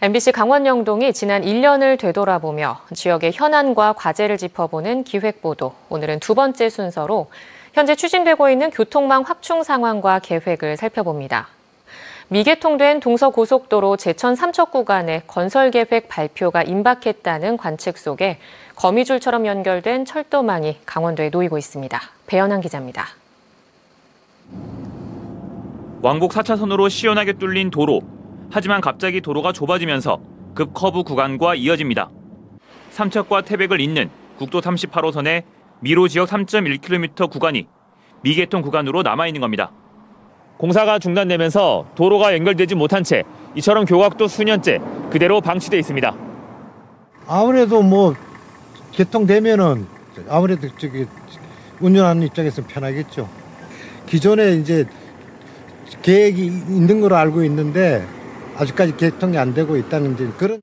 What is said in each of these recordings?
MBC 강원 영동이 지난 1년을 되돌아보며 지역의 현안과 과제를 짚어보는 기획보도. 오늘은 두 번째 순서로 현재 추진되고 있는 교통망 확충 상황과 계획을 살펴봅니다. 미개통된 동서고속도로 제천 삼척 구간의 건설 계획 발표가 임박했다는 관측 속에 거미줄처럼 연결된 철도망이 강원도에 놓이고 있습니다. 배현한 기자입니다. 왕복 4차선으로 시원하게 뚫린 도로. 하지만 갑자기 도로가 좁아지면서 급 커브 구간과 이어집니다. 삼척과 태백을 잇는 국도 38호선의 미로 지역 3.1km 구간이 미개통 구간으로 남아있는 겁니다. 공사가 중단되면서 도로가 연결되지 못한 채 이처럼 교각도 수년째 그대로 방치돼 있습니다. 아무래도 개통되면은 아무래도 운전하는 입장에서 편하겠죠. 기존에 이제 계획이 있는 걸로 알고 있는데 아직까지 개통이 안 되고 있다는 그런.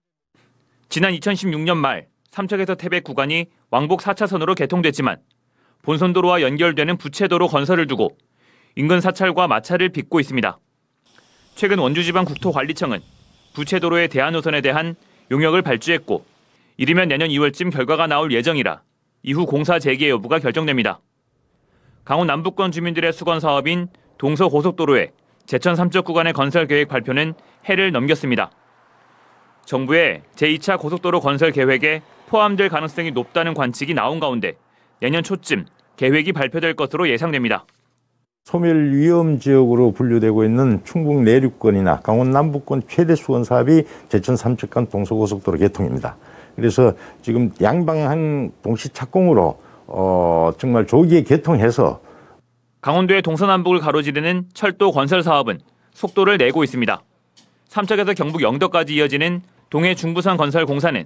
지난 2016년 말 삼척에서 태백 구간이 왕복 4차선으로 개통됐지만 본선도로와 연결되는 부채도로 건설을 두고 인근 사찰과 마찰을 빚고 있습니다. 최근 원주지방국토관리청은 부채도로의 대안호선에 대한 용역을 발주했고 이르면 내년 2월쯤 결과가 나올 예정이라 이후 공사 재개 여부가 결정됩니다. 강원 남부권 주민들의 수건 사업인 동서고속도로의 제천 삼척 구간의 건설 계획 발표는 해를 넘겼습니다. 정부의 제2차 고속도로 건설 계획에 포함될 가능성이 높다는 관측이 나온 가운데 내년 초쯤 계획이 발표될 것으로 예상됩니다. 소멸 위험 지역으로 분류되고 있는 충북 내륙권이나 강원 남부권 최대 수건 사업이 제천 삼척 간 동서고속도로 개통입니다. 그래서 지금 양방향 동시 착공으로 정말 조기에 개통해서 강원도의 동서남북을 가로지르는 철도 건설 사업은 속도를 내고 있습니다. 삼척에서 경북 영덕까지 이어지는 동해 중부선 건설 공사는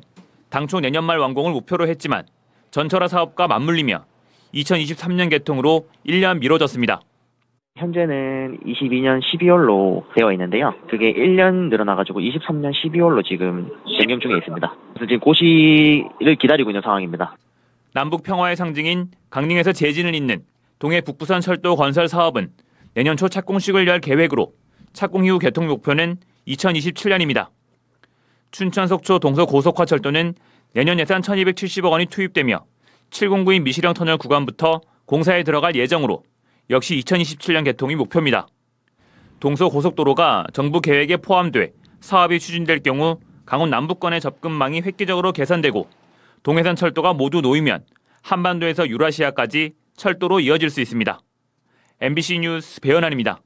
당초 내년 말 완공을 목표로 했지만 전철화 사업과 맞물리며 2023년 개통으로 1년 미뤄졌습니다. 현재는 22년 12월로 되어 있는데요. 그게 1년 늘어나가지고 23년 12월로 지금 변경 중에 있습니다. 그래서 지금 고시를 기다리고 있는 상황입니다. 남북 평화의 상징인 강릉에서 제진을 잇는 동해 북부선 철도 건설 사업은 내년 초 착공식을 열 계획으로 착공 이후 개통 목표는 2027년입니다. 춘천 속초 동서고속화철도는 내년 예산 1,270억 원이 투입되며 709인 미시령 터널 구간부터 공사에 들어갈 예정으로 역시 2027년 개통이 목표입니다. 동서고속도로가 정부 계획에 포함돼 사업이 추진될 경우 강원 남부권의 접근망이 획기적으로 개선되고 동해선 철도가 모두 놓이면 한반도에서 유라시아까지 철도로 이어질 수 있습니다. MBC 뉴스 배현환입니다.